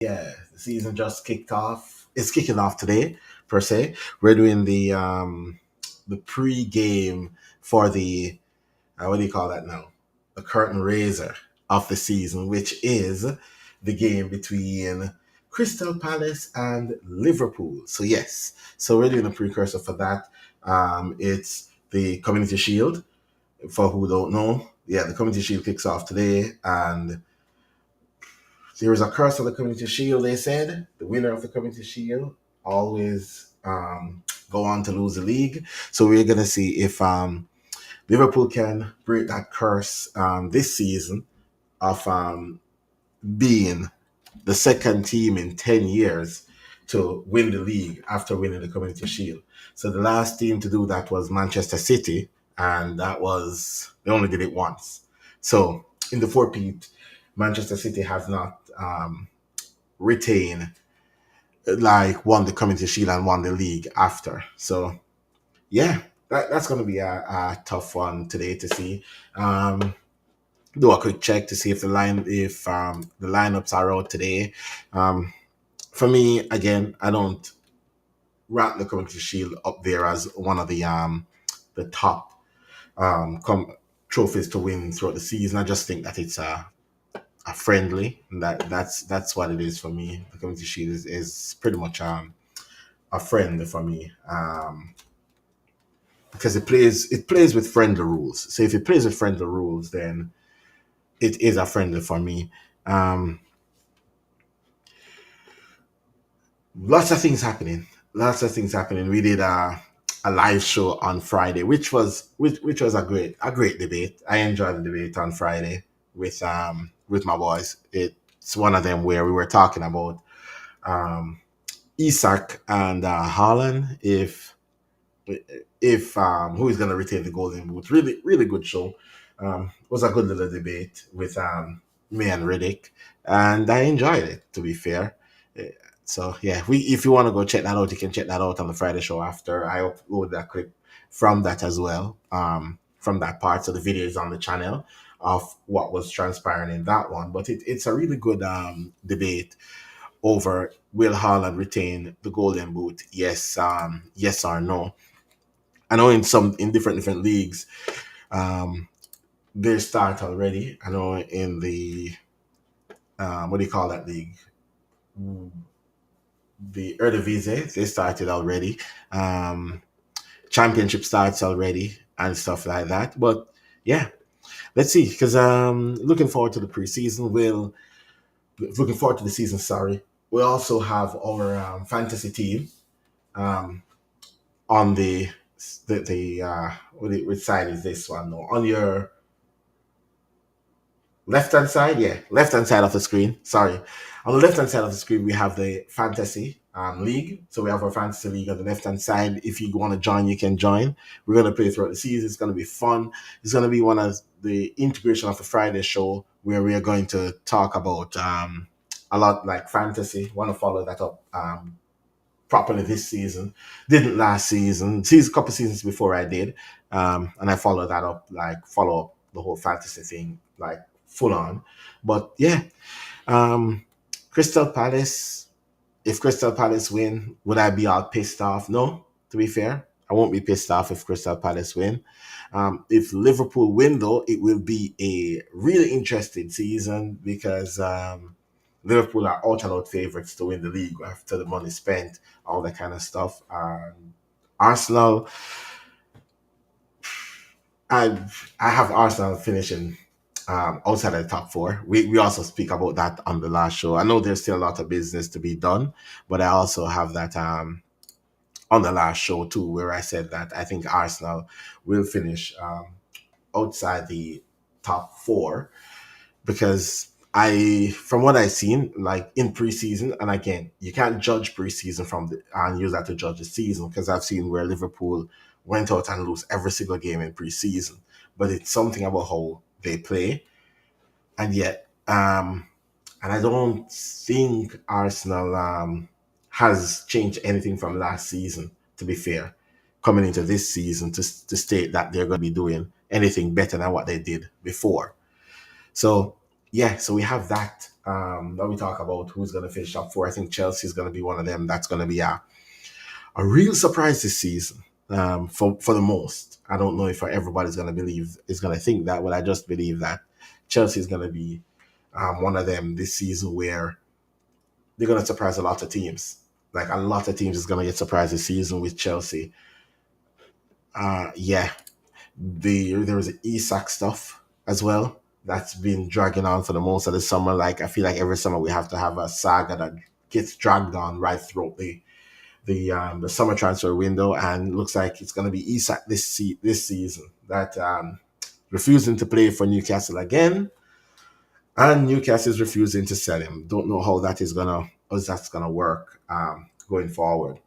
Yeah, the season just kicked off. It's kicking off today, per se. We're doing the pre-game for the what do you call that now? The curtain raiser of the season, which is the game between Crystal Palace and Liverpool. So yes, so we're doing a precursor for that. It's the Community Shield. For who don't know, yeah, the Community Shield kicks off today, and there is a curse on the Community Shield. They said the winner of the Community Shield always go on to lose the league. So we're gonna see if Liverpool can break that curse this season of being the second team in 10 years to win the league after winning the Community Shield. So the last team to do that was Manchester City, and that was, they only did it once. So in the four-peat, Manchester City has not retained, like, won the Community Shield and won the league after. So yeah, that's going to be a tough one today to see. Do a quick check to see if the lineups are out today. Um, for me, again, I don't rank the Community Shield up there as one of the top trophies to win throughout the season. I just think that it's a friendly, and that's what it is for me. The Community Shield is pretty much a friendly for me. Because it plays with friendly rules. So if it plays with friendly rules, then it is a friendly for me. Um, Lots of things happening. Lots of things happening. We did a live show on Friday, which was a great debate. I enjoyed the debate on Friday with my boys. It's one of them where we were talking about um, Isak and Haaland, if who is going to retain the golden boot. Really, really good show. It was a good little debate with me and Riddick, and I enjoyed it. To be fair, so yeah, we if you want to go check that out, you can check that out on the Friday show after. I uploaded a clip from that as well, from that part. So the video is on the channel of what was transpiring in that one. But it's a really good debate over will Haaland retain the golden boot? Yes, yes or no. I know in different leagues, um, they start already. I know in the what do you call that league? The Eredivisie, they started already. Um, Championship starts already and stuff like that. But yeah, let's see. Because looking forward to the preseason. Looking forward to the season. Sorry, we also have our fantasy team um, on which side is this one? No, on your left hand side, yeah, left hand side of the screen. Sorry, on the left hand side of the screen we have the fantasy league. So we have our fantasy league on the left hand side. If you want to join, you can join. We're gonna play throughout the season. It's gonna be fun. It's gonna be one of the integration of the Friday show where we are going to talk about a lot like fantasy. Want to follow that up properly this season. Didn't last season. Season couple seasons before I did, and I followed that up, like follow up the whole fantasy thing like full on. But yeah, um, Crystal Palace. If Crystal Palace win, would I be all pissed off? No. To be fair, I won't be pissed off if Crystal Palace win. If Liverpool win, though, it will be a really interesting season because Liverpool are out and out favourites to win the league after the money spent, all that kind of stuff. Arsenal, I have Arsenal finishing outside of the top four. We also speak about that on the last show. I know there's still a lot of business to be done, but I also have that on the last show too, where I said that I think Arsenal will finish outside the top four because from what I've seen, like in preseason, and again, you can't judge preseason and use that to judge the season because I've seen where Liverpool went out and lose every single game in preseason, but it's something about how they play, and yet, and I don't think Arsenal has changed anything from last season. To be fair, coming into this season to state that they're going to be doing anything better than what they did before. So yeah, so we have that. Now we talk about who's going to finish top four. I think Chelsea is going to be one of them. That's going to be a real surprise this season. For the most, I don't know if everybody's going to believe is going to think that, but I just believe that Chelsea is going to be one of them this season where they're going to surprise a lot of teams. Like a lot of teams is going to get surprised this season with Chelsea. Yeah, there was Isak stuff as well that's been dragging on for the most of the summer. Like I feel like every summer we have to have a saga that gets dragged on right through the summer transfer window, and looks like it's going to be Isak this season that refusing to play for Newcastle again, and Newcastle is refusing to sell him. Don't know how that's gonna work going forward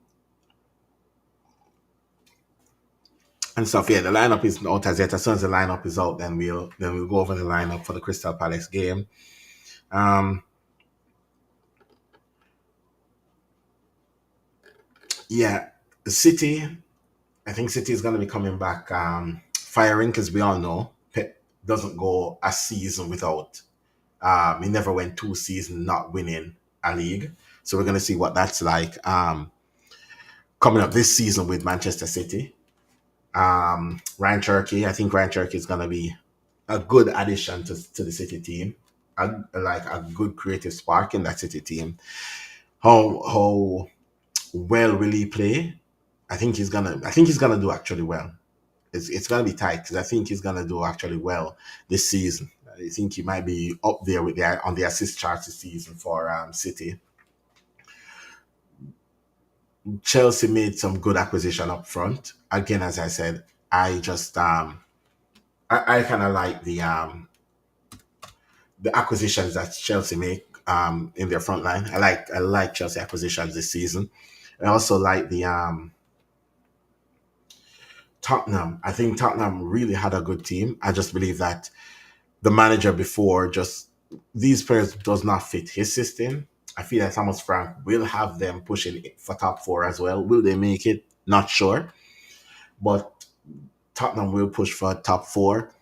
and stuff. Yeah, the lineup is out as yet. As soon as the lineup is out, then we'll go over the lineup for the Crystal Palace game. Um, yeah, City. I think City is going to be coming back firing because we all know Pep doesn't go a season without. He never went 2 seasons not winning a league, so we're going to see what that's like coming up this season with Manchester City. Ryan Cherky, I think Ryan Cherky is going to be a good addition to the City team. Like a good creative spark in that City team. How well will he play? I think he's gonna do actually well. It's gonna be tight because I think he's gonna do actually well this season. I think he might be up there with on the assist charts this season for City. Chelsea made some good acquisition up front. Again, as I said, I just I kind of like the acquisitions that Chelsea make in their front line. I like Chelsea acquisitions this season. I also like the Tottenham. I think Tottenham really had a good team. I just believe that the manager before just these players does not fit his system. I feel that Thomas Frank will have them pushing for top four as well. Will they make it? Not sure, but Tottenham will push for top four.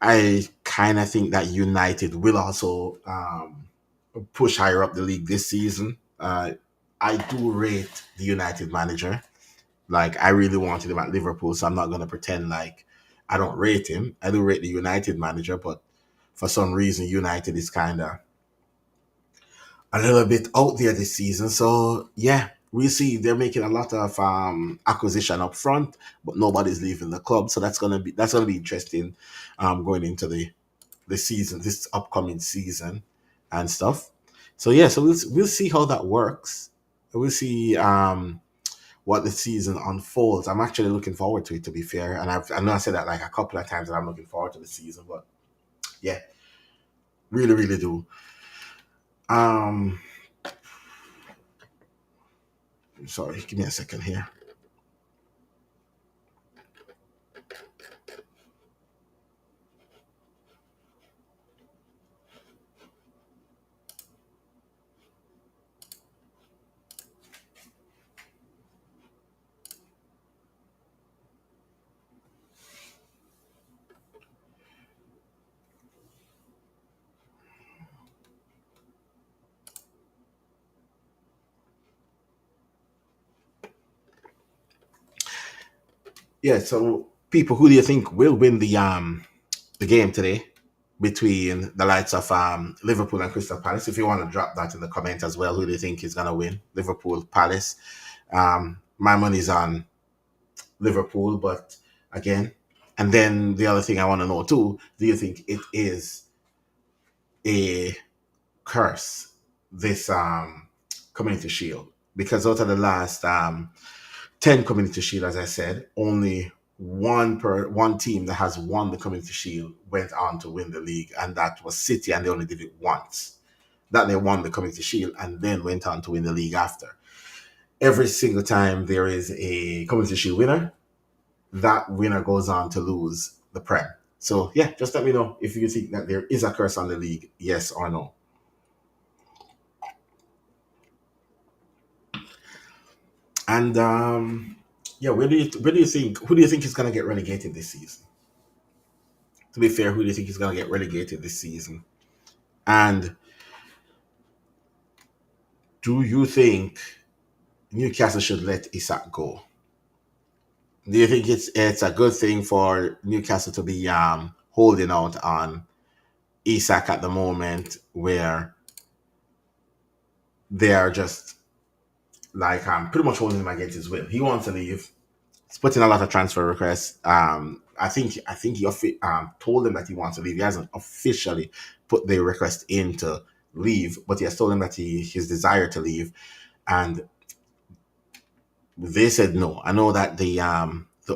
I kind of think that United will also push higher up the league this season. I do rate the United manager. Like I really wanted him at Liverpool, so I'm not gonna pretend like I don't rate him. I do rate the United manager, but for some reason United is kind of a little bit out there this season. So yeah, we see they're making a lot of acquisition up front, but nobody's leaving the club. So that's gonna be interesting going into the season, this upcoming season and stuff. So yeah, so we'll see how that works. We'll see what the season unfolds. I'm actually looking forward to it, to be fair. And I know I said that like a couple of times that I'm looking forward to the season, but yeah, really, really do. Um, Sorry, give me a second here. Yeah, so people, who do you think will win the game today between the likes of Liverpool and Crystal Palace? If you want to drop that in the comment as well, who do you think is gonna win? Liverpool, Palace. My money's on Liverpool, but again, and then the other thing I want to know too: do you think it is a curse, this Community Shield? Because out of the last 10 Community Shield, as I said, only one team that has won the Community Shield went on to win the league, and that was City, and they only did it once. That they won the Community Shield and then went on to win the league after. Every single time there is a Community Shield winner, that winner goes on to lose the Prem. So yeah, just let me know if you think that there is a curse on the league, yes or no. And yeah, where do you think who do you think is gonna get relegated this season? To be fair, who do you think is gonna get relegated this season? And do you think Newcastle should let Isak go? Do you think it's a good thing for Newcastle to be holding out on Isak at the moment, where they are just like pretty much holding him against his will? He wants to leave. He's putting a lot of transfer requests. I think he told him that he wants to leave. He hasn't officially put the request in to leave, but he has told him that his desire to leave, and they said no. I know that the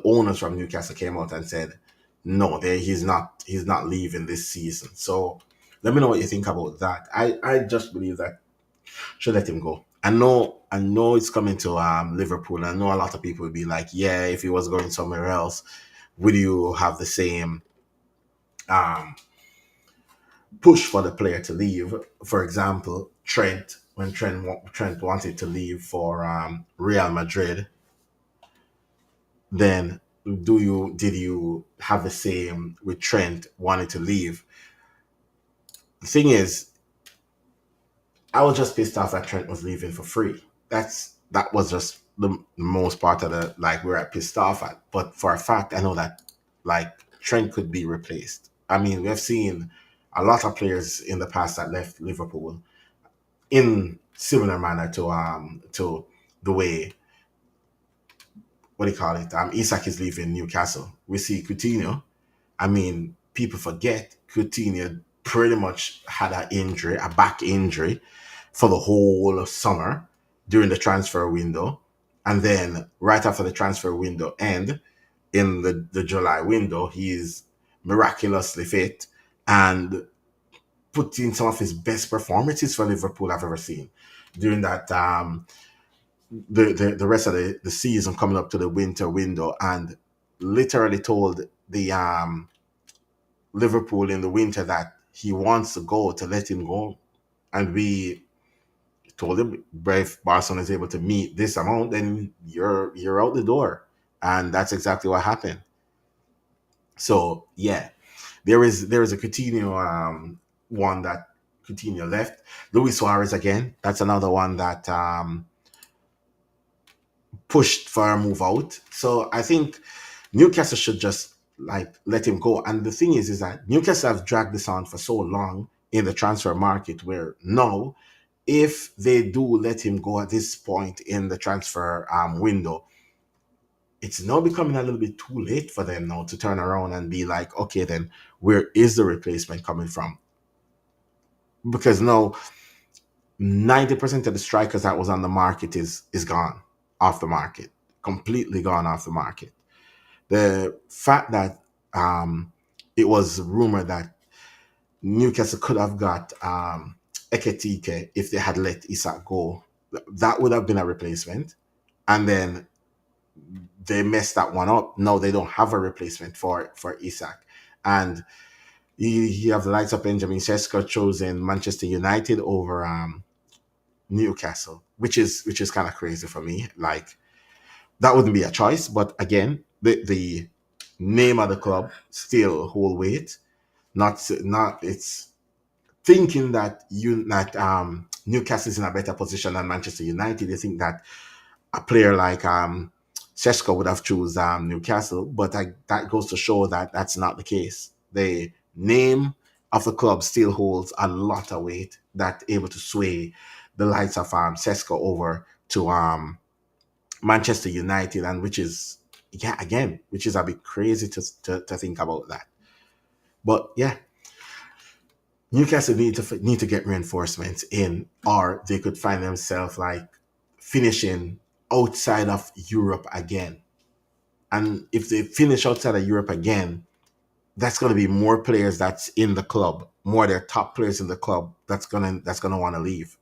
owners from Newcastle came out and said no, he's not leaving this season. So let me know what you think about that. I just believe that should let him go. I know it's coming to Liverpool. I know a lot of people would be like, yeah, if he was going somewhere else, would you have the same um, push for the player to leave? For example, Trent, when Trent wanted to leave for Real Madrid, then did you have the same with Trent wanting to leave? The thing is, I was just pissed off that Trent was leaving for free. That was just the most part of the like where I pissed off at. But for a fact, I know that like Trent could be replaced. I mean, we've seen a lot of players in the past that left Liverpool in similar manner to the way, what do you call it? Isak is leaving Newcastle. We see Coutinho. I mean, people forget Coutinho pretty much had an injury, a back injury, for the whole summer during the transfer window. And then right after the transfer window end, in the July window, he is miraculously fit and put in some of his best performances for Liverpool I've ever seen during that the rest of the season coming up to the winter window, and literally told the Liverpool in the winter that he wants to go, to let him go. And we told him, if Barcelona is able to meet this amount, then you're out the door. And that's exactly what happened. So yeah, there is a Coutinho one that Coutinho left. Luis Suarez again. That's another one that pushed for a move out. So I think Newcastle should just like let him go. And the thing is that Newcastle have dragged this on for so long in the transfer market, where now, if they do let him go at this point in the transfer window, it's now becoming a little bit too late for them now to turn around and be like, okay, then where is the replacement coming from? Because now 90% of the strikers that was on the market is gone off the market, completely gone off the market. The fact that it was rumored that Newcastle could have got Eketike if they had let Isak go, that would have been a replacement. And then they messed that one up. No, they don't have a replacement for Isak. And you have the likes of Benjamin Sesko chosen Manchester United over Newcastle, which is kind of crazy for me. Like, that wouldn't be a choice, but again, the name of the club still hold weight. Not it's thinking that Newcastle is in a better position than Manchester United. They think that a player like Sheshko would have choose Newcastle, but that goes to show that that's not the case. The name of the club still holds a lot of weight, that able to sway the likes of Sesko over to Manchester United, and which is, yeah, again, which is a bit crazy to think about that. But yeah, Newcastle need to get reinforcements in, or they could find themselves like finishing outside of Europe again. And if they finish outside of Europe again, that's going to be more players that's in the club, more their top players in the club that's gonna want to leave.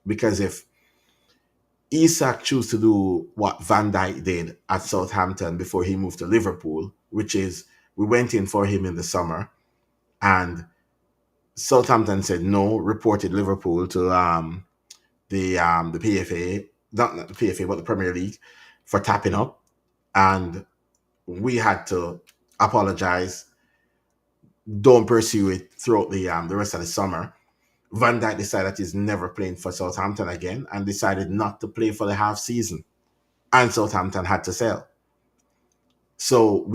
Because if Isak choose to do what Van Dijk did at Southampton before he moved to Liverpool, which is we went in for him in the summer, and Southampton said no, reported Liverpool to the PFA, not the PFA, but the Premier League, for tapping up, and we had to apologize, don't pursue it throughout the rest of the summer. Van Dijk decided that he's never playing for Southampton again and decided not to play for the half season. And Southampton had to sell. So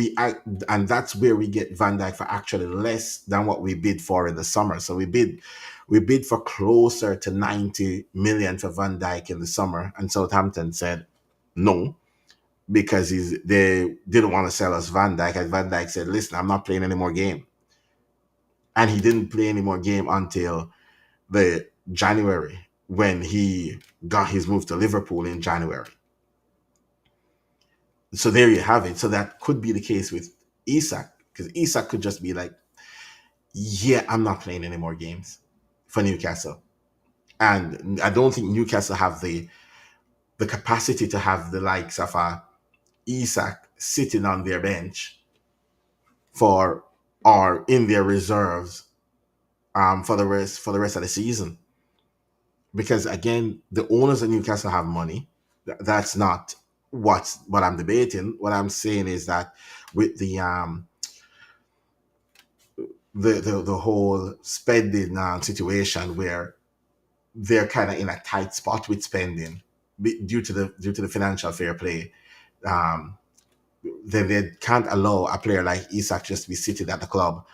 and that's where we get Van Dijk for actually less than what we bid for in the summer. So we bid for closer to 90 million for Van Dijk in the summer, and Southampton said no because they didn't want to sell us Van Dijk. And Van Dijk said, "Listen, I'm not playing any more game," and he didn't play any more game until the January when he got his move to Liverpool in January. So there you have it. So that could be the case with Isak, because Isak could just be like, yeah, I'm not playing any more games for Newcastle. And I don't think Newcastle have the capacity to have the likes of Isak sitting on their bench for or in their reserves for the rest of the season. Because again, the owners of Newcastle have money. That's not what I'm debating. What I'm saying is that with the whole spending situation where they're kind of in a tight spot with spending due to the financial fair play, um, then they can't allow a player like Isak just to be sitting at the club,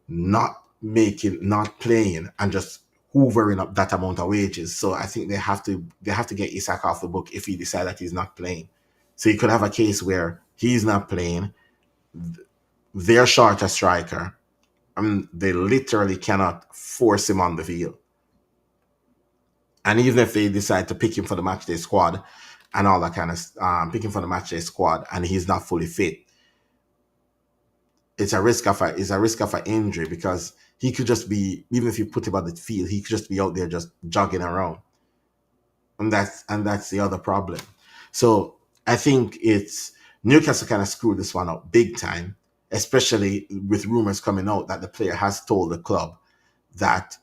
not playing, and just hoovering up that amount of wages. So I think they have to get Isak off the book if he decides that he's not playing. So you could have a case where he's not playing, they're short a striker, and they literally cannot force him on the field. And even if they decide to pick him for the matchday squad and all that kind of pick him for the matchday squad, and he's not fully fit, it's a risk of an injury, because he could just be, even if you put him on the field, he could just be out there just jogging around, and that's the other problem. So I think it's Newcastle kind of screwed this one up big time, especially with rumors coming out that the player has told the club that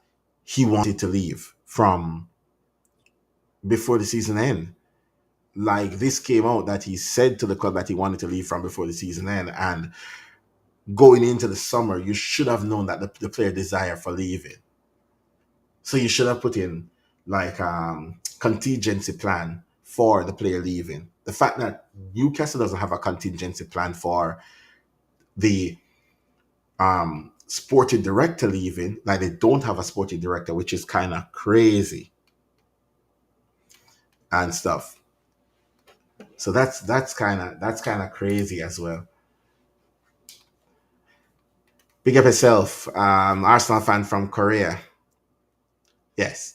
he wanted to leave from before the season end. Like, this came out that he said to the club that he wanted to leave from before the season end, and going into the summer, you should have known that the player desire for leaving. So you should have put in like contingency plan for the player leaving. The fact that Newcastle doesn't have a contingency plan for the sporting director leaving, like they don't have a sporting director, which is kind of crazy and stuff. So that's kind of crazy as well. Big up yourself, Arsenal fan from Korea. Yes.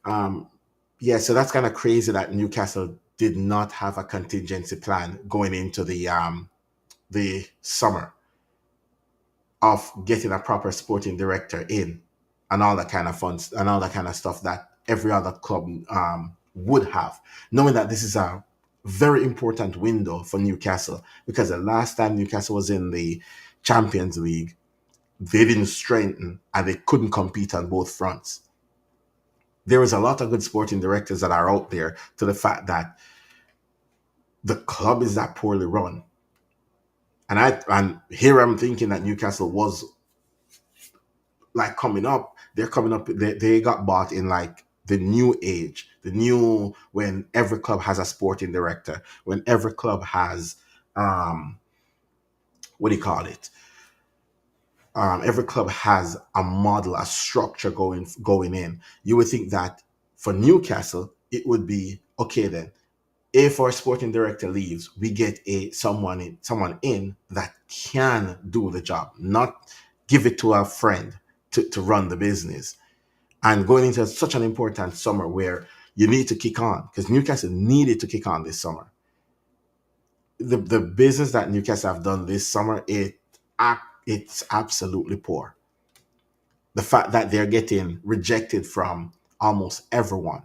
Um, yeah, so that's kind of crazy that Newcastle did not have a contingency plan going into the summer of getting a proper sporting director in, and all that kind of fun and all that kind of stuff that every other club would have, knowing that this is a very important window for Newcastle, because the last time Newcastle was in the Champions League, they didn't strengthen and they couldn't compete on both fronts. There is a lot of good sporting directors that are out there, to the fact that the club is that poorly run. And here I'm thinking that Newcastle was like coming up. They're coming up. They got bought in like the new age, the new, when every club has a sporting director, when every club has um what do you call it? Every club has a model, a structure going in. You would think that for Newcastle, it would be okay then. If our sporting director leaves, we get someone in that can do the job, not give it to a friend to run the business. And going into such an important summer where you need to kick on, because Newcastle needed to kick on this summer. The business that Newcastle have done this summer, it's absolutely poor. The fact that they're getting rejected from almost everyone.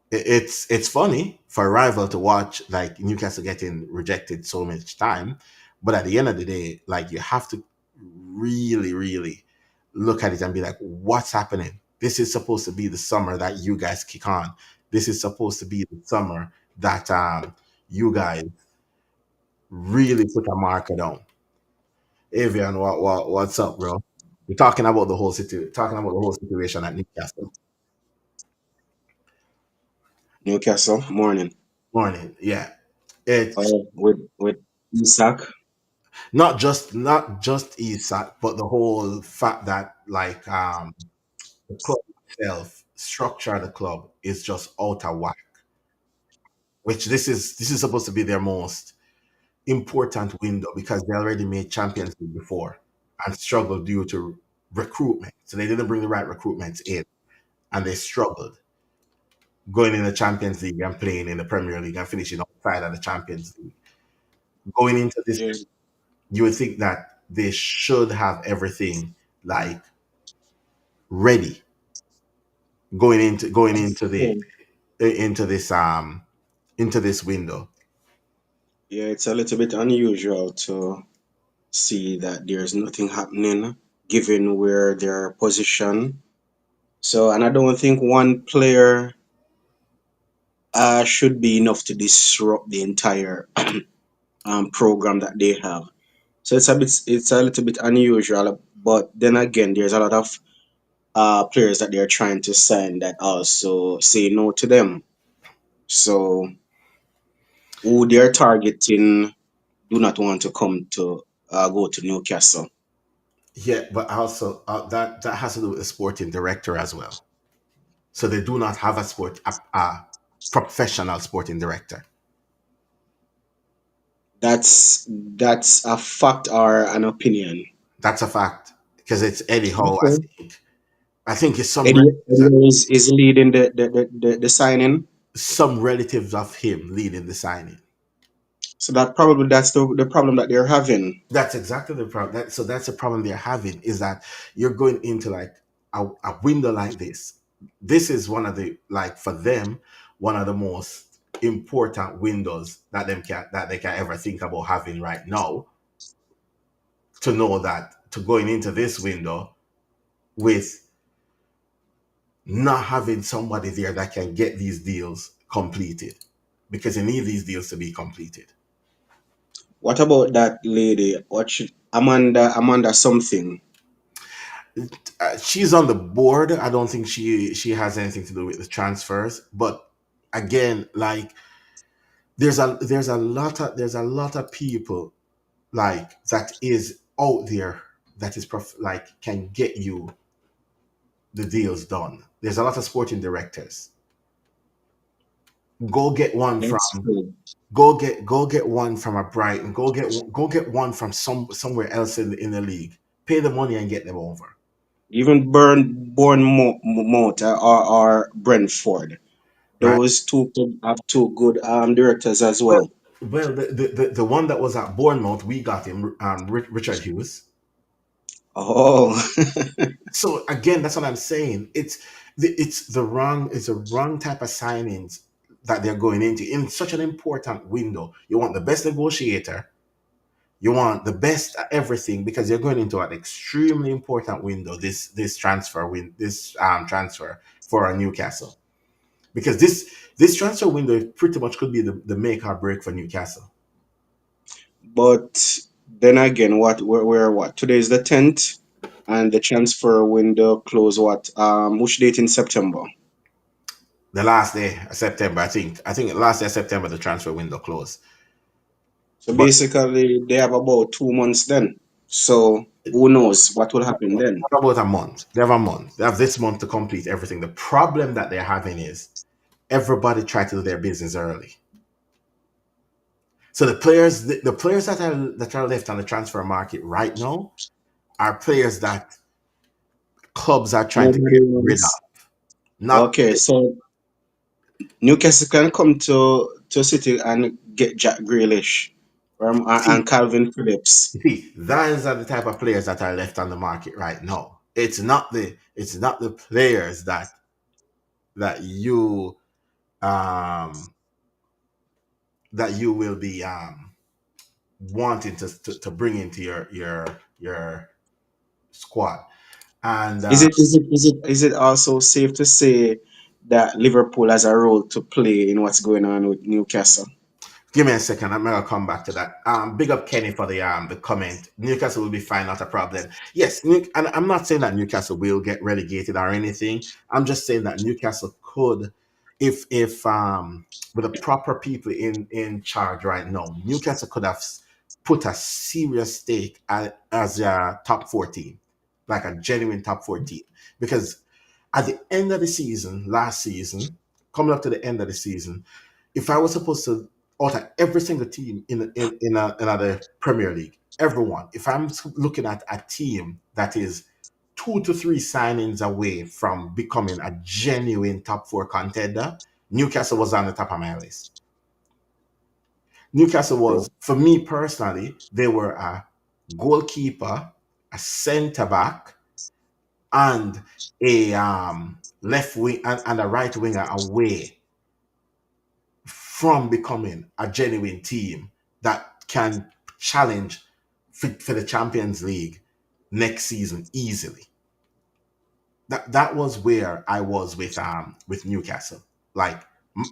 It's funny for a rival to watch, like Newcastle getting rejected so much time, but at the end of the day, like, you have to really, really look at it and be like, what's happening? This is supposed to be the summer that you guys kick on. This is supposed to be the summer that you guys really put a marker down. Avian, what's up, bro? We're talking about the whole situation at Newcastle. Newcastle morning. Morning, yeah. It's With Isak. not just Isak, but the whole fact that the club itself, structure of the club is just out of whack. Which this is supposed to be their most important window because they already made Champions League before and struggled due to recruitment. So they didn't bring the right recruitments in, and they struggled going in the Champions League and playing in the Premier League and finishing outside of the Champions League. Going into this, Yeah, you would think that they should have everything like ready going into the so, into this into this window. yeah, it's a little bit unusual to see that there's nothing happening given where their position. So, and I don't think one player should be enough to disrupt the entire program that they have. So it's a little bit unusual. But then again, there's a lot of players that they're trying to sign that also say no to them. So who they're targeting do not want to come to go to Newcastle. Yeah, but also that has to do with the sporting director as well. So they do not have a professional sporting director. That's a fact or an opinion. That's a fact because it's anyhow. I Okay. think I think it's Eddie is leading the signing. some relatives of him leading the signing. So that's the problem that they're having. That's exactly the problem. So that's the problem they're having is that you're going into like a window like this. This is one of the like for them one of the most important windows that they can ever think about having right now. To know that to going into this window with not having somebody there that can get these deals completed because you need these deals to be completed. What about that lady? Amanda something? She's on the board. I don't think she has anything to do with the transfers. But again, like there's a lot of people like that is out there that is like can get you the deals done. There's a lot of sporting directors. Go get one from That's true. go get one from a Brighton. Go get one from somewhere else in the league. Pay the money and get them over. Even Bournemouth or Brentford. Right. Those two could have two good directors as Well, well. the one that was at Bournemouth, we got him, Richard Hughes. Oh, So again, that's what I'm saying. It's the wrong type of signings that they're going into in such an important window. You want the best negotiator, you want the best at everything because you're going into an extremely important window. This transfer for a Newcastle because this transfer window pretty much could be the make or break for Newcastle. but then again, what? Today is the 10th, and the transfer window close what? Which date in September? The last day of September, I think the last day of September the transfer window closed. So But basically, they have about 2 months then. So who knows what will happen then? about a month. They have a month. They have this month to complete everything. The problem that they're having is everybody try to do their business early. So the players that are left on the transfer market right now are players that clubs are trying to Nobody get rid of. wants. Not Okay, so Newcastle can come to City and get Jack Grealish see, and Calvin Phillips. those are the type of players that are left on the market right now. It's not the players that um you will be wanting to bring into your squad. And Is it also safe to say that Liverpool has a role to play in what's going on with Newcastle? Give me a second. I'm gonna come back to that. Big up Kenny for the comment. Newcastle will be fine, not a problem. Yes, and I'm not saying that Newcastle will get relegated or anything. I'm just saying that Newcastle could, if with the proper people in charge right now, Newcastle could have put a serious stake as a top 14, like a genuine top 14, because at the end of the season, last season, coming up to the end of the season, if I was supposed to alter every single team in the Premier League, everyone, if I'm looking at a team that is 2 to 3 signings away from becoming a genuine top four contender, Newcastle was on the top of my list. Newcastle was, Bro. for me personally, they were a goalkeeper, a centre back, and a left wing and a right winger away from becoming a genuine team that can challenge for the Champions League next season easily. That was where I was with Newcastle. Like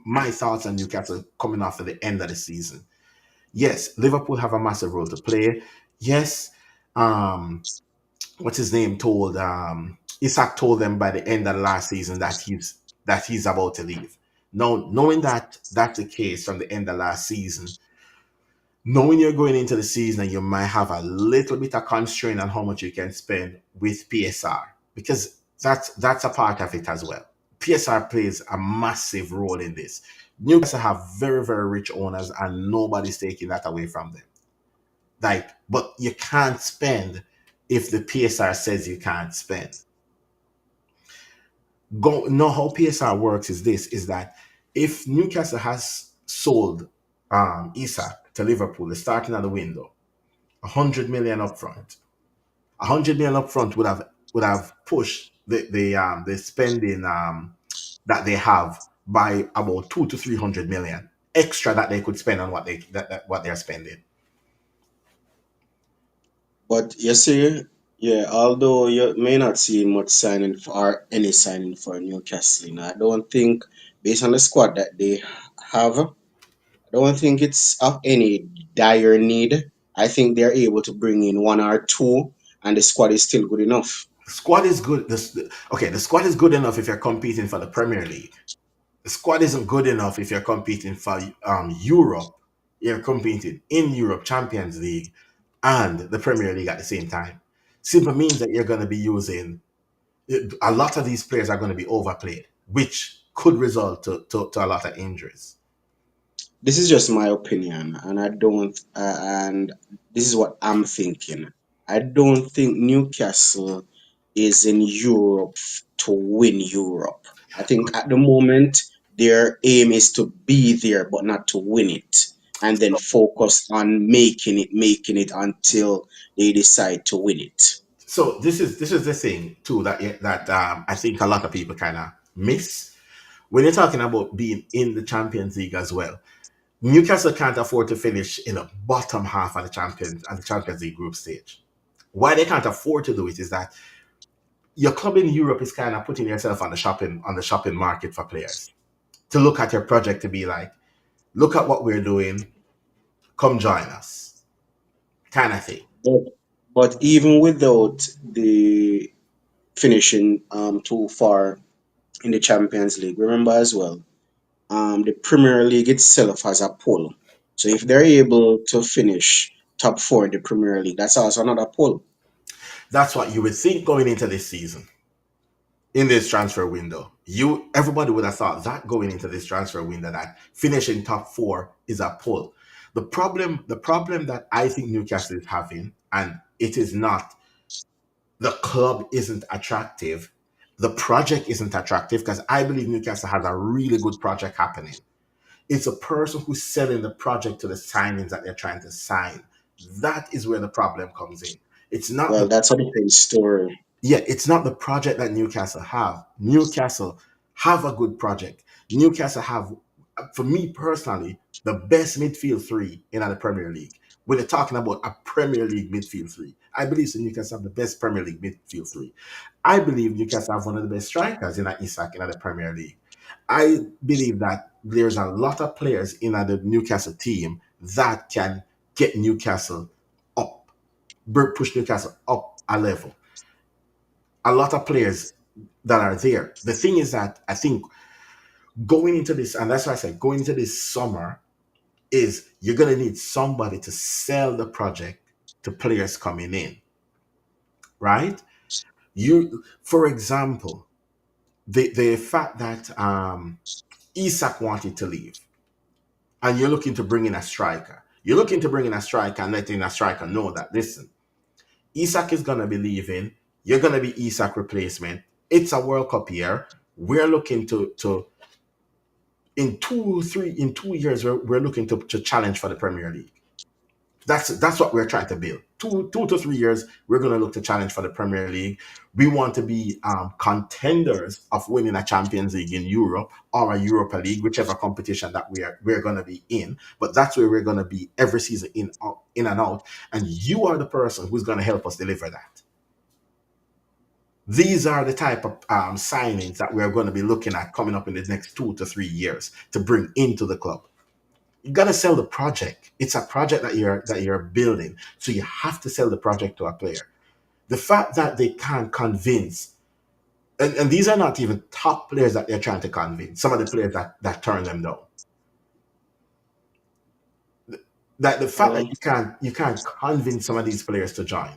my thoughts on Newcastle coming off at the end of the season. Yes, Liverpool have a massive role to play. Yes, um, what's his name told Isaac told them by the end of the last season that he's about to leave. Now, knowing that that's the case from the end of last season, knowing you're going into the season and you might have a little bit of constraint on how much you can spend with PSR, because that's a part of it as well. PSR plays a massive role in this. Newcastle have very, very rich owners and nobody's taking that away from them. Like, but you can't spend if the PSR says you can't spend. Go know how PSR works is this is that if Newcastle has sold Isak to Liverpool, the starting of the window, 100 million upfront. 100 million upfront would have pushed the spending that they have by about 2 to 300 million extra that they could spend on what they're spending. But you see, yeah, although you may not see much signing for or any signing for Newcastle, I don't think based on the squad that they have, I don't think it's of any dire need. I think they're able to bring in one or two, and the squad is still good enough. The squad is good. Okay, the squad is good enough if you're competing for the Premier League. The squad isn't good enough if you're competing for Europe. You're competing in Europe Champions League and the Premier League at the same time. Simply means that you're going to be using a lot of these players are going to be overplayed, which could result to a lot of injuries. This is just my opinion, and I don't, and this is what I'm thinking. I don't think Newcastle is in Europe to win Europe. I think at the moment their aim is to be there, but not to win it, and then focus on making it until they decide to win it. So this is the thing too that I think a lot of people kind of miss when you're talking about being in the Champions League as well. Newcastle can't afford to finish in the bottom half of the Champions League group stage. Why they can't afford to do it is that your club in Europe is kind of putting yourself on the shopping market for players to look at your project to be like, look at what we're doing, come join us, kind of thing. But, but even without the finishing too far in the Champions League, remember as well, the Premier League itself has a pull. So if they're able to finish top four in the Premier League, that's also another pull. That's what you would think going into this season, in this transfer window. Everybody would have thought that going into this transfer window that finishing top four is a pull. The problem that I think Newcastle is having, and it is not the club isn't attractive, the project isn't attractive because I believe Newcastle has a really good project happening. It's a person who's selling the project to the signings that they're trying to sign. That is where the problem comes in. It's not Well, the that's a different story. Yeah, it's not the project that Newcastle have. Newcastle have a good project. Newcastle have, for me personally, the best midfield three in the Premier League. When they're talking about a Premier League midfield three, I believe that Newcastle have the best Premier League midfield three. I believe Newcastle have one of the best strikers in that Isak in the Premier League. I believe that there's a lot of players in the Newcastle team that can get Newcastle up, push Newcastle up a level. A lot of players that are there. The thing is that I think going into this, and that's why I said going into this summer, is you're going to need somebody to sell the project to players coming in, right? You, for example, the fact that Isak wanted to leave, and you're looking to bring in a striker. You're looking to bring in a striker and letting a striker know that, listen, Isak is going to be leaving. You're going to be Isak replacement. It's a World Cup year. We're looking to in 2 years we're looking to challenge for the Premier League. That's what we're trying to build. 2 to 3 years, we're going to look to challenge for the Premier League. We want to be contenders of winning a Champions League in Europe or a Europa League, whichever competition that we're going to be in. But that's where we're going to be every season, in and out. And you are the person who's going to help us deliver that. These are the type of signings that we're going to be looking at coming up in the next 2 to 3 years to bring into the club. You got to sell the project. It's a project that you're building, so you have to sell the project to a player. The fact that they can't convince, and these are not even top players that they're trying to convince. Some of the players that turn them down. That the fact that Well, you can't convince some of these players to join.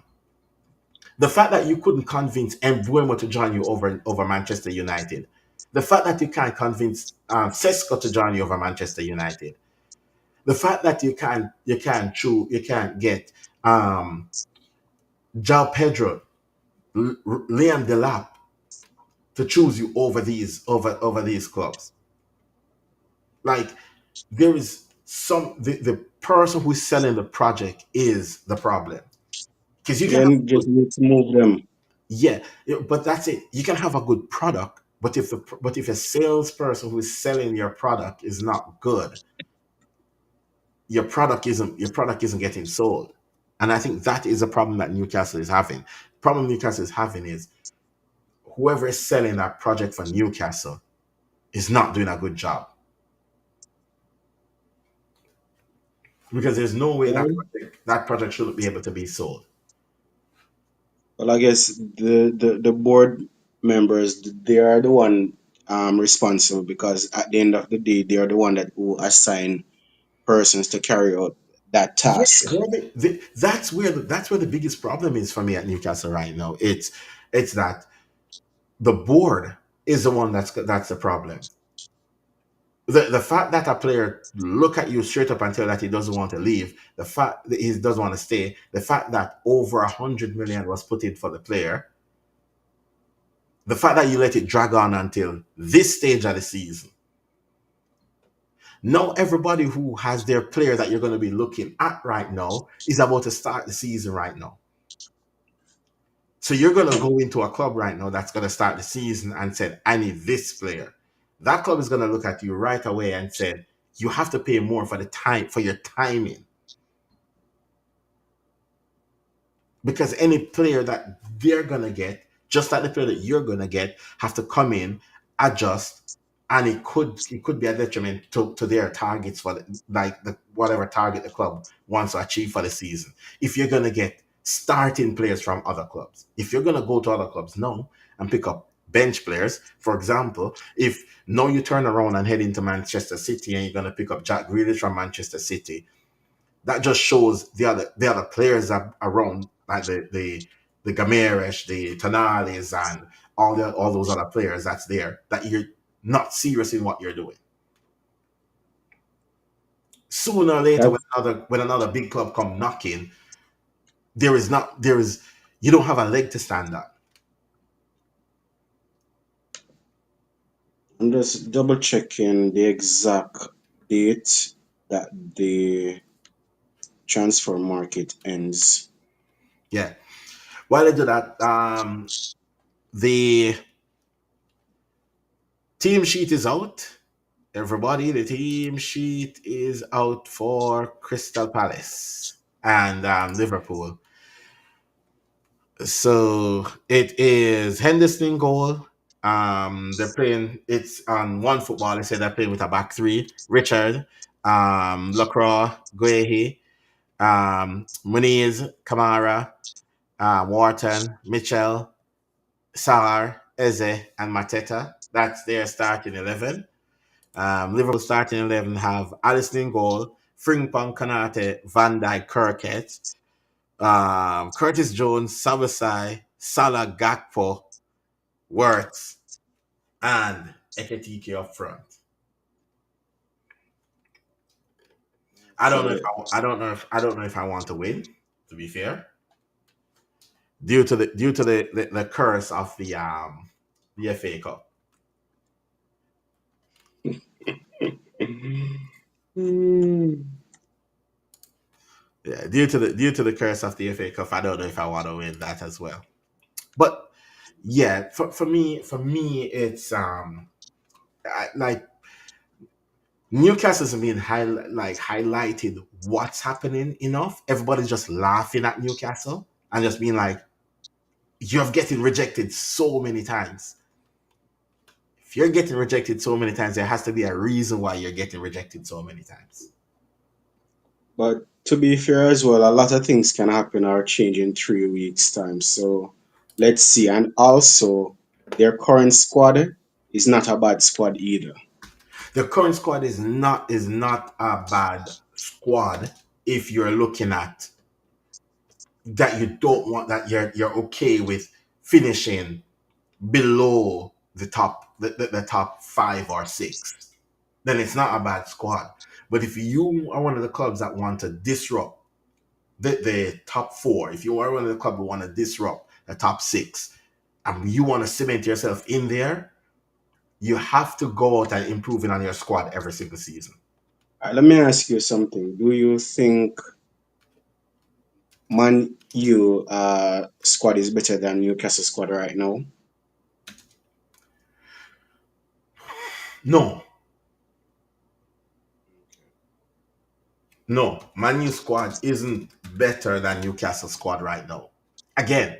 The fact that you couldn't convince Embuemo to join you over Manchester United. The fact that you can't convince Sesko to join you over Manchester United. The fact that you can't get um Jao Pedro, Liam Delap to choose you over these clubs. Like, there is the person who's selling the project is the problem. Because you can have then just need to move them. yeah, but that's it. You can have a good product, but if a salesperson who's selling your product is not good, your product isn't getting sold. And I think that is a problem that Newcastle is having. Problem Newcastle is having is whoever is selling that project for Newcastle is not doing a good job, because there's no way that Well, project shouldn't be able to be sold. well, I guess the board members, they are the one responsible, because at the end of the day they are the one that who assign persons to carry out that Yeah, task. that's where the biggest problem is for me at Newcastle right now. It's that the board is the one that's the problem. The fact that a player look at you straight up and tell that he doesn't want to leave, the fact that he doesn't want to stay, the fact that over 100 million was put in for the player, the fact that you let it drag on until this stage of the season. Now everybody who has their player that you're going to be looking at right now is about to start the season right now. So you're going to go into a club right now that's going to start the season and said, I need this player. That club is going to look at you right away and said, you have to pay more for the time, for your timing. Because any player that they're going to get, just like the player that you're going to get, have to come in, adjust, and it could be a detriment to their targets for whatever target the club wants to achieve for the season. If you're going to get starting players from other clubs, if you're going to go to other clubs now and pick up bench players, for example, if now you turn around and head into Manchester City and you're going to pick up Jack Grealish from Manchester City, that just shows the other players around, like the Gameresh, the Tonales, and all those other players that's there, that you're not serious in what you're doing. Sooner or later, That when another big club come knocking, there is you don't have a leg to stand on. I'm just double checking the exact date that the transfer market ends. Yeah. While I do that, the team sheet is out. Everybody, the team sheet is out for Crystal Palace and Liverpool. So it is Henderson in goal. They're playing. It's on one football. They say they're playing with a back three: Richard, Lacroix, Guehi, Muniz, Kamara, Wharton, Mitchell, Saar, Eze, and Mateta. That's their starting 11. Liverpool starting 11 have Alisson in goal, Frimpong, Kanate, Van Dijk, Kirkett, Curtis Jones, Sabasai, Salah, Gakpo, Wirtz, and Eketike up front. Okay. I don't know if I want to win. To be fair, due to the curse of the FA Cup. Hmm. Yeah, due to the curse of the FA Cup, I don't know if I want to win that as well. But yeah, for me, it's like Newcastle's been highlighted what's happening enough. Everybody's just laughing at Newcastle and just being like, "You're getting rejected so many times. If you're getting rejected so many times, there has to be a reason why you're getting rejected so many times." But to be fair as well, a lot of things can happen or change in 3 weeks' time. So let's see. And also, their current squad is not a bad squad either. The current squad is not a bad squad if you're looking at that you don't want that you're okay with finishing below the top five or six, then it's not a bad squad. But if you are one of the clubs that want to disrupt the top four, if you are one of the clubs who want to disrupt the top six, and you want to cement yourself in there, you have to go out and improving on your squad every single season. Let me ask you something. Do you think Man U squad is better than Newcastle squad right now? No, no, Manu squad isn't better than Newcastle squad right now. Again,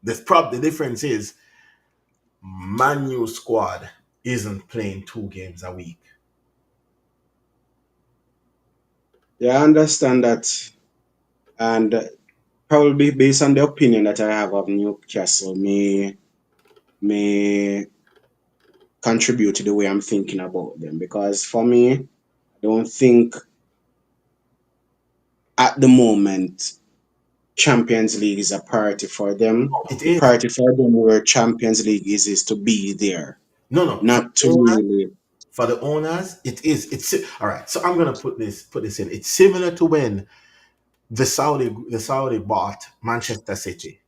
the difference is Manu squad isn't playing 2 games a week. Yeah, I understand that. And probably based on the opinion that I have of Newcastle may contribute to the way I'm thinking about them. Because for me, I don't think at the moment Champions League is a priority for them. It The is. priority for them where Champions League is to be there, No, no. not to really. For the owners, it is. It's all right. So I'm gonna put this in. It's similar to when the Saudi bought Manchester City.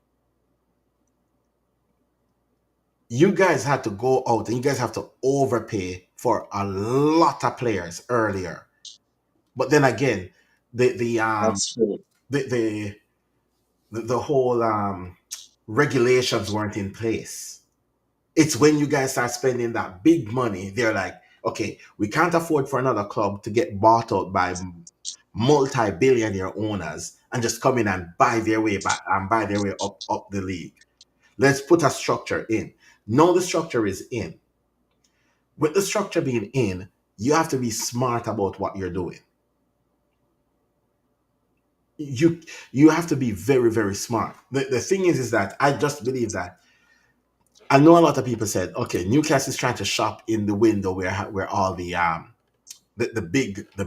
You guys had to go out and you guys have to overpay for a lot of players earlier. But then again, the the um That's true. the the whole regulations weren't in place. It's when you guys start spending that big money, they're like, okay, we can't afford for another club to get bought out by multi-billionaire owners and just come in and buy their way back and buy their way up the league. Let's put a structure in. Now the structure is in. With the structure being in, you have to be smart about what you're doing. You you have to be very, very smart. The thing is that I just believe that I know a lot of people said, okay, Newcastle is trying to shop in the window where all the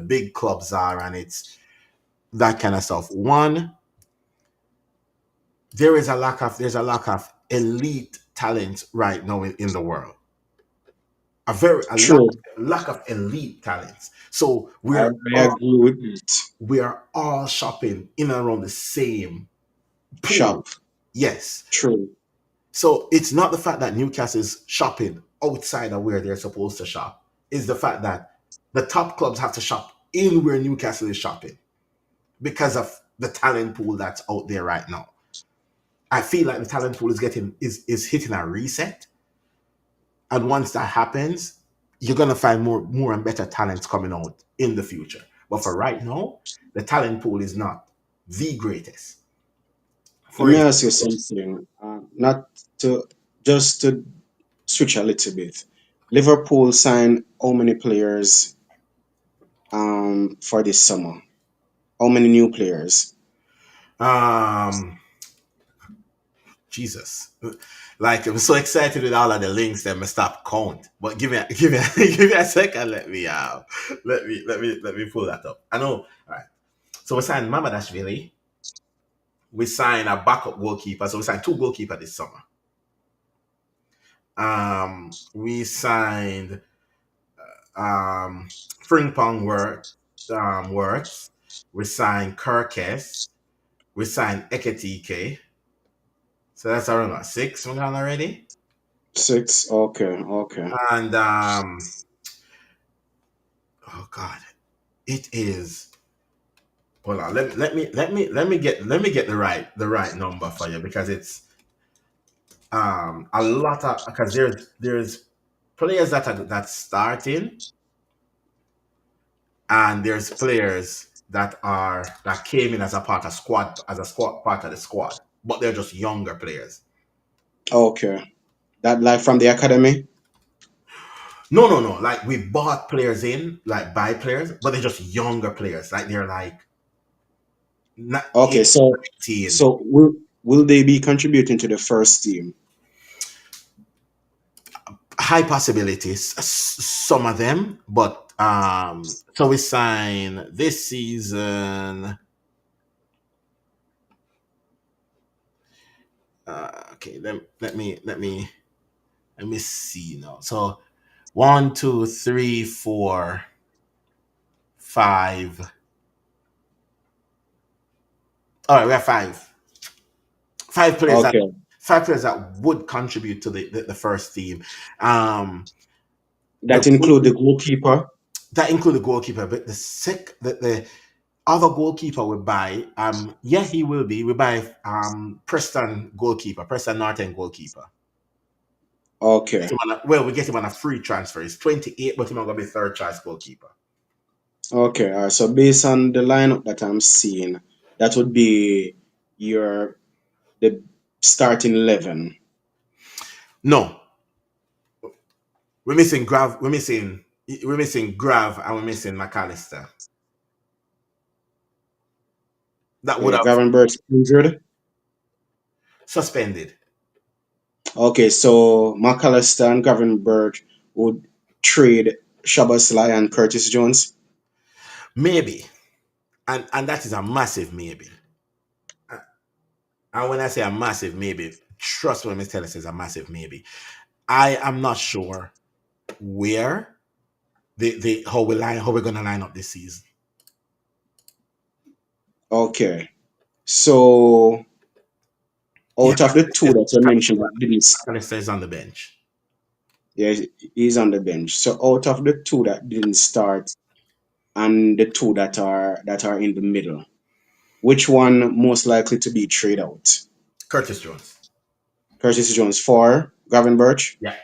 big clubs are, and it's that kind of stuff. One, there's a lack of elite talent right now in the world. A lack, True. lack of elite talents. So I agree with it. we are all shopping in and around the same pool. Shop. Yes. True. So it's not the fact that Newcastle is shopping outside of where they're supposed to shop. It's the fact that the top clubs have to shop in where Newcastle is shopping because of the talent pool that's out there right now. I feel like the talent pool is hitting a reset, and once that happens, you're gonna find more and better talents coming out in the future. But for right now, the talent pool is not the greatest. Let For me ask you example, something. Not to just to switch a little bit. Liverpool signed how many players for this summer? How many new players? Um, Jesus. Like I'm so excited with all of the links that I stop count. But give me give me a second. Let me pull that up. I know. All right. So we signed Mamadashvili. We signed a backup goalkeeper. So we signed two goalkeepers this summer. We signed Frimpong Works. We signed Kirkes. We signed Eketike. So that's around what, six we got already. Six. Okay, okay, And oh god, it is. Hold on, let me get the right number for you because it's a lot of because there's players that's starting and there's players that came in as a part of squad as a squad part of the squad, but they're just younger players. okay. That like from the academy. No. Like we bought players in, like buy players, but they're just younger players. Like they're like not Okay, 18, so 19. will they be contributing to the first team? High possibilities, some of them, but so we sign this season. Okay, let me see now. So one, two, three, four, five. All right, we have five players that Okay, would contribute to the first team. Um, the that include the goalkeeper. that include the goalkeeper, but the other goalkeeper we buy, yeah, he will be. We buy Preston Norton goalkeeper. Okay, Well, we get him on a free transfer. He's 28, but he's not gonna be third choice goalkeeper. okay. All right. So based on the lineup that I'm seeing, that would be your the starting 11. No, we're missing Grav. We're missing Grav, and we're missing McAllister. That would Okay, have Gravenberch injured. suspended. Okay, so McAllister and Gravenberch would trade Shabasly and Curtis Jones. Maybe, and that is a massive maybe. And when I say a massive maybe, trust what Miss Taylor says a massive maybe. I am not sure where the how we're gonna line up this season. Okay, so Yeah, out of the two that you mentioned that didn't, McAllister is on the bench. yeah, he's on the bench. So out of the two that didn't start and the two that are in the middle, which one most likely to be trade out? Curtis Jones. Curtis Jones for Gravenberch. Yeah.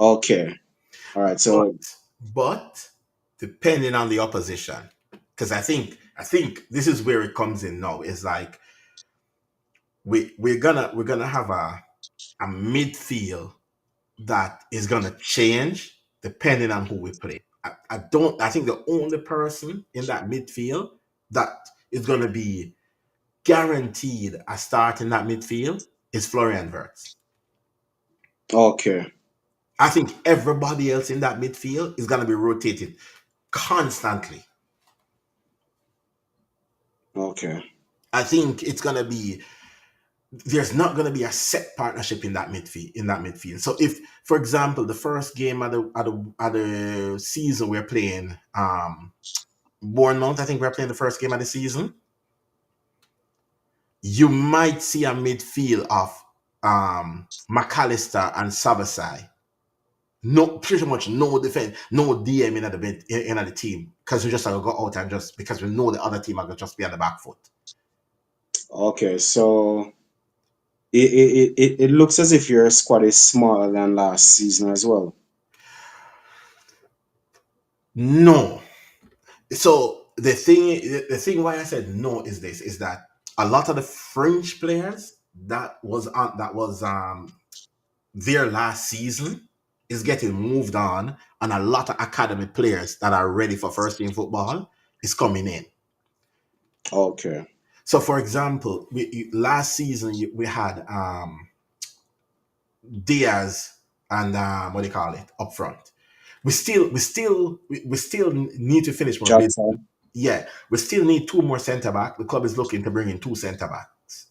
Okay, all right. But So but depending on the opposition, because I think this is where it comes in now. It's like we're gonna have a midfield that is gonna change depending on who we play. I think the only person in that midfield that is gonna be guaranteed a start in that midfield is Florian Wirtz. okay, I think everybody else in that midfield is gonna be rotated constantly. okay, I think it's gonna be there's not gonna be a set partnership in that midfield. So if, for example, the first game of the season we're playing Bournemouth, I think we're playing the first game of the season, you might see a midfield of McAllister and Sabasai. No, pretty much no defense, no DM in the team because we just have to go out and just because we know the other team are gonna just be on the back foot. okay. So it looks as if your squad is smaller than last season as well. No, so the thing why I said no is this is that a lot of the French players their last season is getting moved on, and a lot of academy players that are ready for first team football is coming in. Okay. So, for example, last season we had Diaz and what do you call it up front. We still need to finish more business. Johnson Yeah, we still need two more centre back. The club is looking to bring in two centre backs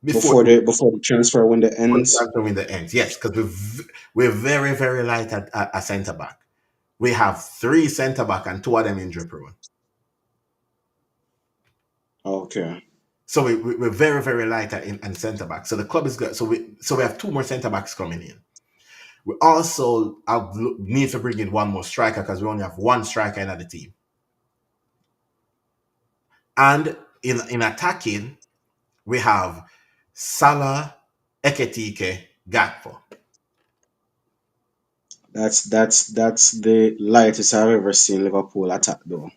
before before the transfer window ends. the window ends. Yes, because we're very very light at a centre back. We have three centre back and two of them injury prone. Okay. So we're very very light in centre back. So the club is good. So we have two more centre backs coming in. We also need to bring in one more striker because we only have one striker in the team. And in attacking, we have Salah, Eketike, Gakpo. That's the lightest I've ever seen Liverpool attack though.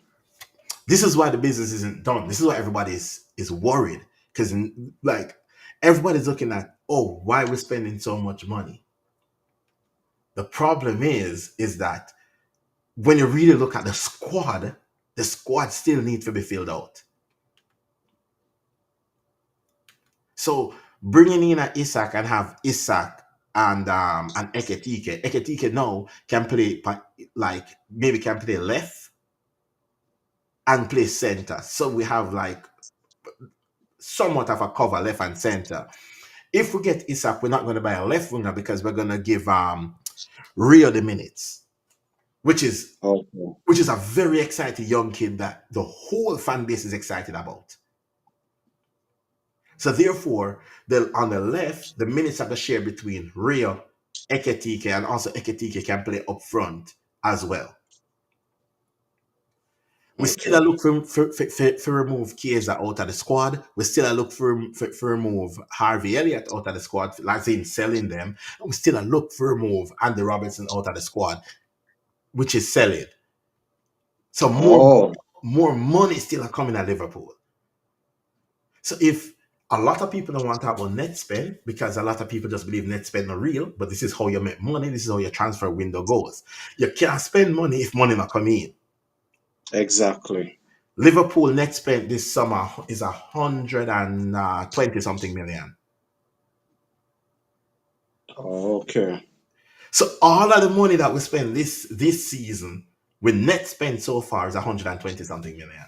This is why the business isn't done. This is why everybody is worried because like everybody's looking at, oh, why we're spending so much money. The problem is that when you really look at the squad still needs to be filled out. So bringing in a Isak and have Isak and Eketike now can play like maybe can play left and play center. So we have like somewhat of a cover left and center. If we get Isak, we're not going to buy a left winger because we're going to give Rio the minutes, which is Okay. which is a very exciting young kid that the whole fan base is excited about. So therefore, on the left, the minutes are going to share between Rio, Eketike, and also Eketike can play up front as well. We still a Okay. look for remove Chiesa out of the squad. We still a look for remove Harvey Elliott out of the squad, like in selling them. And we still a look for remove Andy Robertson out of the squad, which is selling. So Oh, more money still are coming at Liverpool. So if a lot of people don't want to talk about net spend because a lot of people just believe net spend not real, but this is how you make money. This is how your transfer window goes. You can't spend money if money not coming in. exactly. Liverpool net spend this summer is 120 something million. Okay. So all of the money that we spend this season with net spend so far is 120 something million.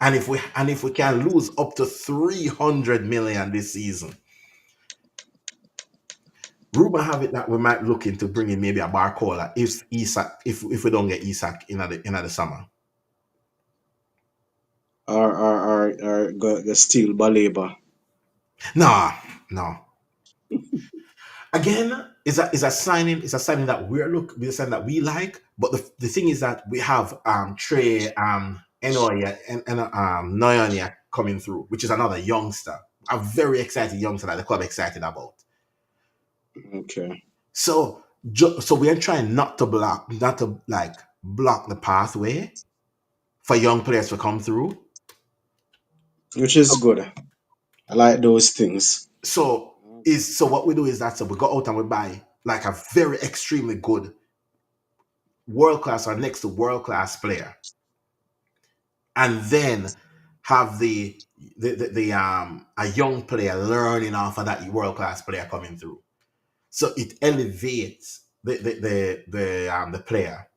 And if we can lose up to 300 million this season, rumor have it that we might look into bringing maybe a Barcola if Isak if we don't get Isak in the summer. Or the steel Baleba. Nah, no. Again, is a signing that we're saying that we like, but the thing is that we have Trey Enoya and Noyonia coming through, which is another youngster, a very exciting youngster that the club excited about. Okay. So we are trying not to like block the pathway for young players to come through. Which is good. I like those things. So what we do is that so we go out and we buy like a very extremely good world class or next to world class player, and then have the a young player learning off of that world class player coming through. So it elevates the player.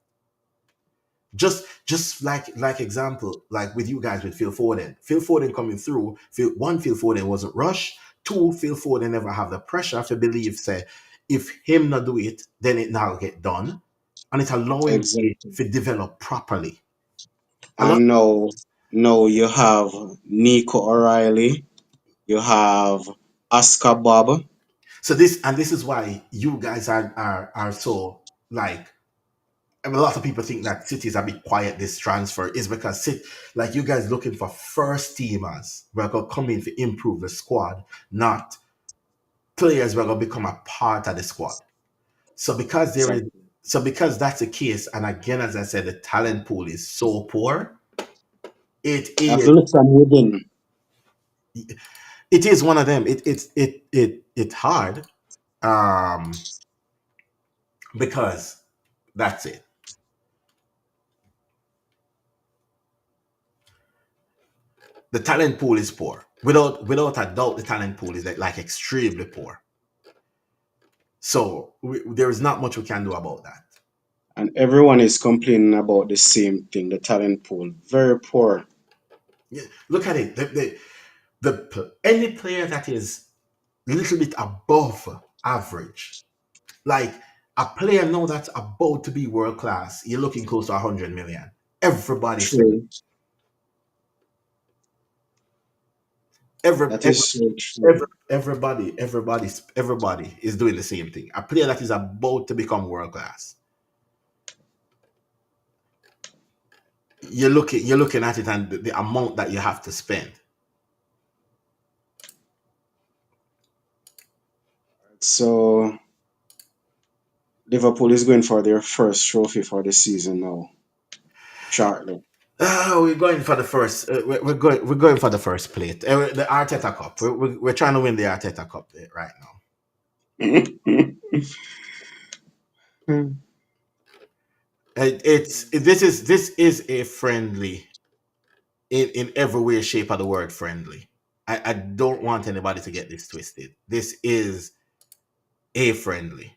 Just like example, like with you guys with Phil Foden. Phil Foden coming through. Phil Foden wasn't rushed. Two, Phil Foden never have the pressure to believe say if him not do it, then it now get done, and it allow him Exactly. to develop properly. A lot. And now you have Nico O'Reilly, you have Oscar Bob. So this is why you guys are so like. A lot of people think that City is a bit quiet this transfer is because like you guys looking for first teamers who are gonna come in to improve the squad, not players who are gonna become a part of the squad. So because there is Exactly. so because that's the case, and again as I said, the talent pool is so poor, it Have is to look from within. It is one of them. It's hard, um, because that's it. The talent pool is poor. Without a doubt, the talent pool is like extremely poor. So there is not much we can do about that. And everyone is complaining about the same thing, the talent pool. Very poor. Yeah, look at it. Any player that is a little bit above average, like a player now that's about to be world class, you're looking close to 100 million. Everybody's saying True. every, That every, is so true. everybody is doing the same thing. A player that is about to become world class, you're looking at it and the amount that you have to spend. So Liverpool is going for their first trophy for the season now, shortly. We're going for the first. We're going for the first plate. The Arteta Cup. We're trying to win the Arteta Cup right now. This is a friendly in every way, shape of the word friendly. I don't want anybody to get this twisted. This is a friendly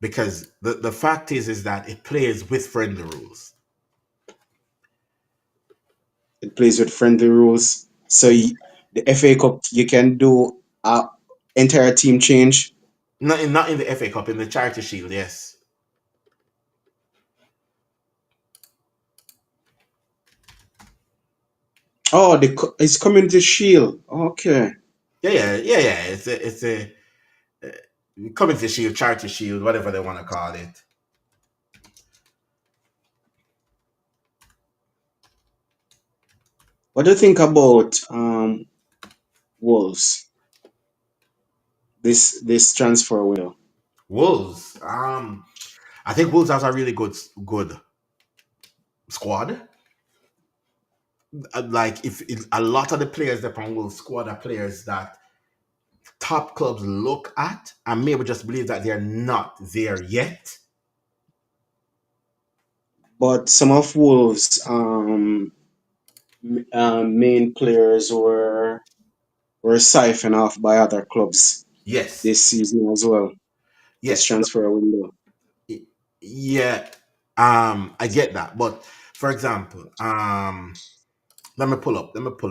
because the fact is that it plays with friendly rules. It plays with friendly rules. So the FA Cup, you can do a entire team change. Not in the FA Cup, in the Charity Shield, yes. Oh, it's Community Shield. Okay. Yeah. It's a Community Shield, Charity Shield, whatever they want to call it. What do you think about Wolves? This transfer window. Wolves. I think Wolves has a really good squad. Like if a lot of the players that from Wolves squad are players that top clubs look at and maybe just believe that they're not there yet. But some of Wolves' main players were siphoned off by other clubs Yes, this season as well. This yes, transfer window. yeah. I get that, but for example, let me pull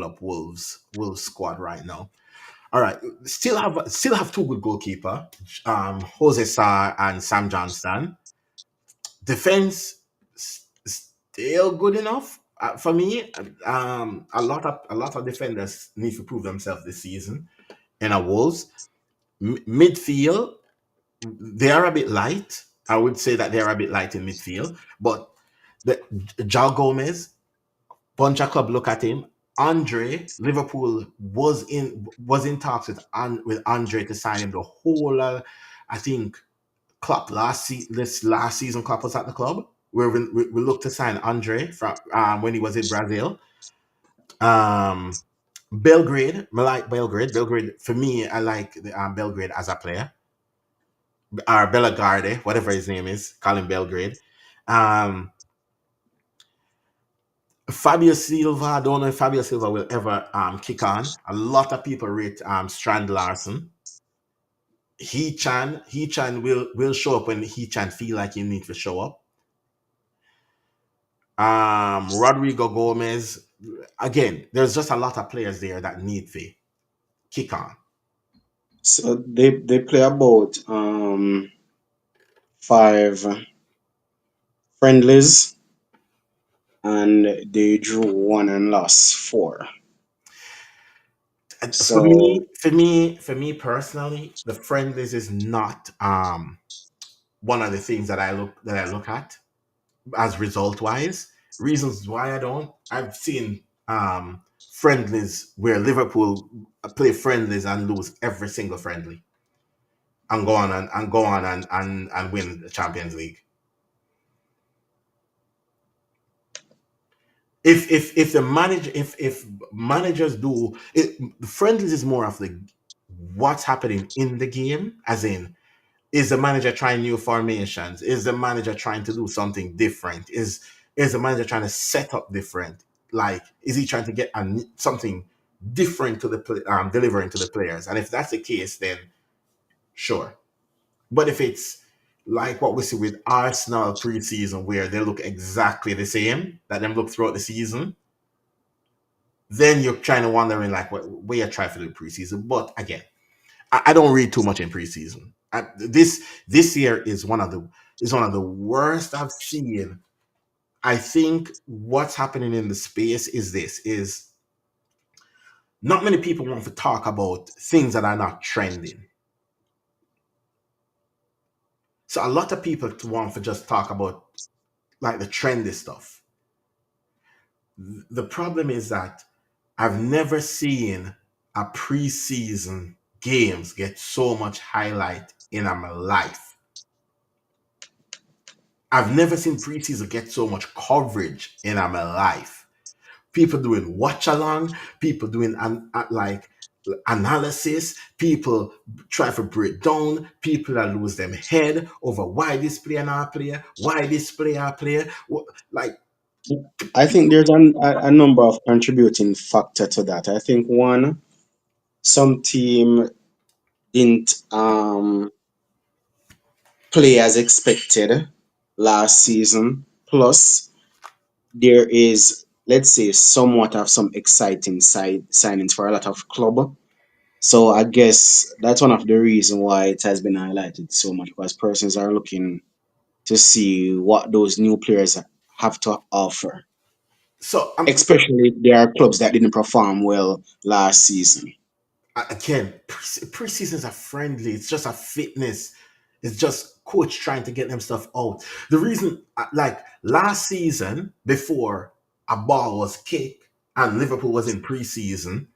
up Wolves squad right now. All right, still have two good goalkeeper, Jose Sarr and Sam Johnston. Defense still good enough for me. A lot of defenders need to prove themselves this season in a Wolves. Midfield, they are a bit light. I would say that they are a bit light in midfield, but the Jao Gomez, Buncha Club look at him. Andre, Liverpool was in talks with Andre to sign him the whole. I think Klopp this last season Klopp was at the club where we looked to sign Andre from when he was in Brazil. Um, Belgrade, I like Belgrade. Belgrade for me, I like Belgrade as a player. Or Belagarde, whatever his name is, call him Belgrade. Um, Fabio Silva, I don't know if Fabio Silva will ever kick on. A lot of people rate Strand Larson. He Chan will show up when He Chan feel like he needs to show up. Rodrigo Gomez. Again, there's just a lot of players there that need to kick on. So they play about five friendlies and they drew one and lost four. And for So me, for me, for me personally, the friendlies is not one of the things that I look at as result wise. Reasons why I don't. I've seen friendlies where Liverpool play friendlies and lose every single friendly and go on and win the Champions League. If the manager if managers do it, friendlies is more of the what's happening in the game, as in, is the manager trying new formations? Is the manager trying to do something different? Is the manager trying to set up different? Like, is he trying to get something different to the delivering to the players? And if that's the case, then sure. But if it's like what we see with Arsenal preseason, where they look exactly the same that them look throughout the season, then you're trying to wondering like what you're trying to do preseason. But again, I don't read too much in preseason. This year is one of the worst I've seen. I think what's happening in the space is not many people want to talk about things that are not trending. So a lot of people want to just talk about like the trendy stuff. The problem is that I've never seen a preseason games get so much highlight in my life. I've never seen preseason get so much coverage in my life. People doing watch along, people doing like analysis, people try to break down, people that lose them head over why this player not player, why this player player. Like, I think there's a number of contributing factor to that. I think one, some team didn't play as expected last season. Plus, there is, let's say, somewhat of some exciting signings for a lot of club. So I guess that's one of the reasons why it has been highlighted so much, because persons are looking to see what those new players have to offer, so especially if there are clubs that didn't perform well last season. again, preseasons are friendly. It's just a fitness. It's just coach trying to get them stuff out. The reason, like last season, before a ball was kicked and Liverpool was in preseason,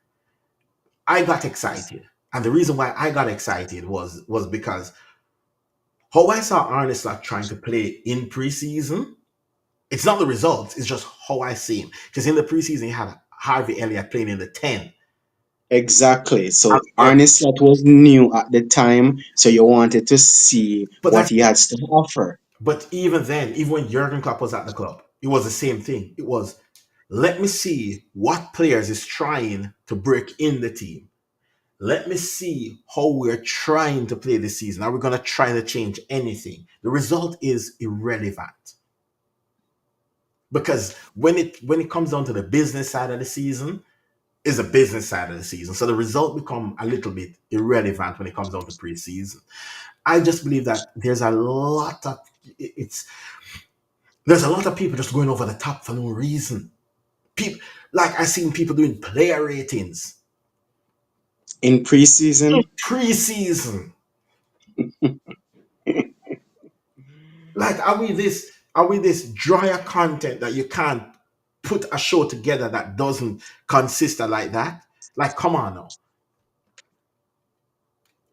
I got excited. And the reason why I got excited was because how I saw Arne Slot trying to play in preseason. It's not the results, it's just how I see him. Because in the preseason, he had Harvey Elliott playing in the 10. Exactly. And So we Arne Slot was new at the time, so you wanted to see but what that's he has to offer. But even then, even when Jurgen Klopp was at the club, it was the same thing. It was, let me see what players is trying to break in the team. Let me see how we're trying to play this season. Are we going to try to change anything? The result is irrelevant because when it comes down to the business side of the season, is a business side of the season. So the result become a little bit irrelevant when it comes down to preseason. I just believe that it's there's a lot of people just going over the top for no reason. People, like I seen people doing player ratings In preseason, preseason. Like, are we this drier content that you can't put a show together that doesn't consist of like that? Like, come on now.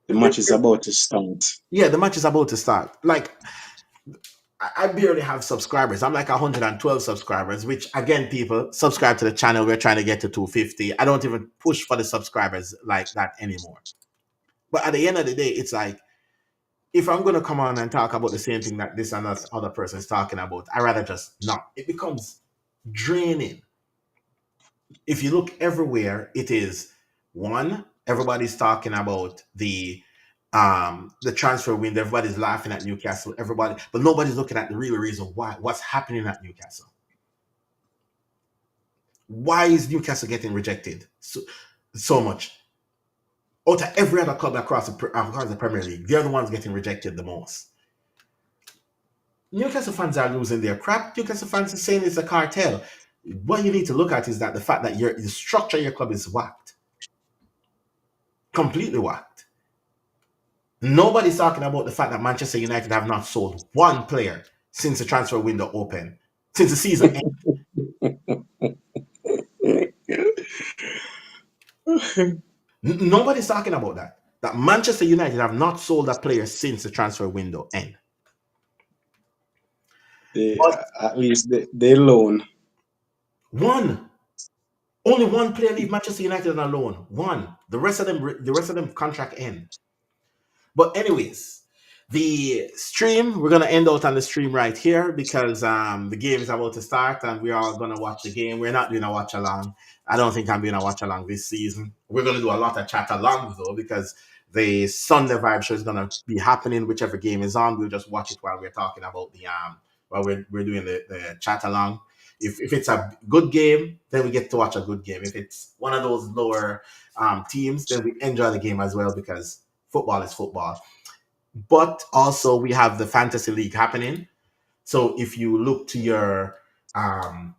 the match is about to start. Yeah, the match is about to start. Like, I barely have subscribers. I'm like 112 subscribers, which again, people subscribe to the channel. We're trying to get to 250. I don't even push for the subscribers like that anymore. But at the end of the day, it's like, if I'm going to come on and talk about the same thing that this and that other person is talking about, I rather just not. It becomes draining. If you look everywhere, it is one, everybody's talking about the transfer window. Everybody's laughing at Newcastle. Everybody, but nobody's looking at the real reason why. What's happening at Newcastle? Why is Newcastle getting rejected so much? Out of every other club across the Premier League, they're the ones getting rejected the most. Newcastle fans are losing their crap. Newcastle fans are saying it's a cartel. What you need to look at is that the fact that the structure of your club is whacked, completely whacked. Nobody's talking about the fact that Manchester United have not sold one player since the transfer window opened, since the season ended. Nobody's talking about that. That Manchester United have not sold a player since the transfer window end. They, But at least they loan. One. Only one player leave Manchester United on loan. One. The rest of them contract end. But anyways, the stream, we're gonna end out on the stream right here because the game is about to start and we are gonna watch the game. We're not doing a watch along. I don't think I'm doing a watch along this season. We're gonna do a lot of chat alongs though because the Sunday vibe show is gonna be happening whichever game is on. We'll just watch it while we're talking about the while we're doing the chat along. If it's a good game, then we get to watch a good game. If it's one of those lower teams, then we enjoy the game as well because football is football. But also we have the fantasy league happening. So if you look to your um,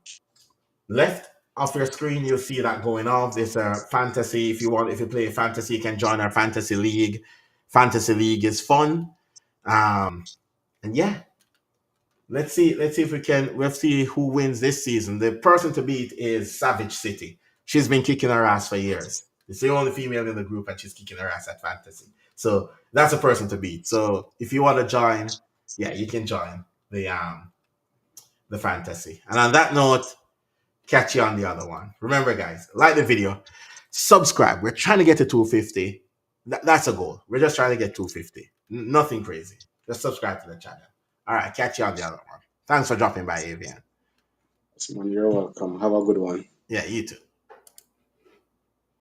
left of your screen, you'll see that going off. There's a fantasy. If you play fantasy, you can join our fantasy league. Fantasy league is fun. And yeah, let's see if we can. We'll see who wins this season. The person to beat is Savage City. She's been kicking her ass for years. It's the only female in the group, and she's kicking her ass at fantasy. So that's a person to beat. So if you want to join, yeah, you can join the fantasy. And on that note, catch you on the other one. Remember, guys, like the video, subscribe. We're trying to get to 250. That's a goal. We're just trying to get 250. Nothing crazy. Just subscribe to the channel. All right, catch you on the other one. Thanks for dropping by, Avian. Man, you're welcome. Have a good one. Yeah, you too.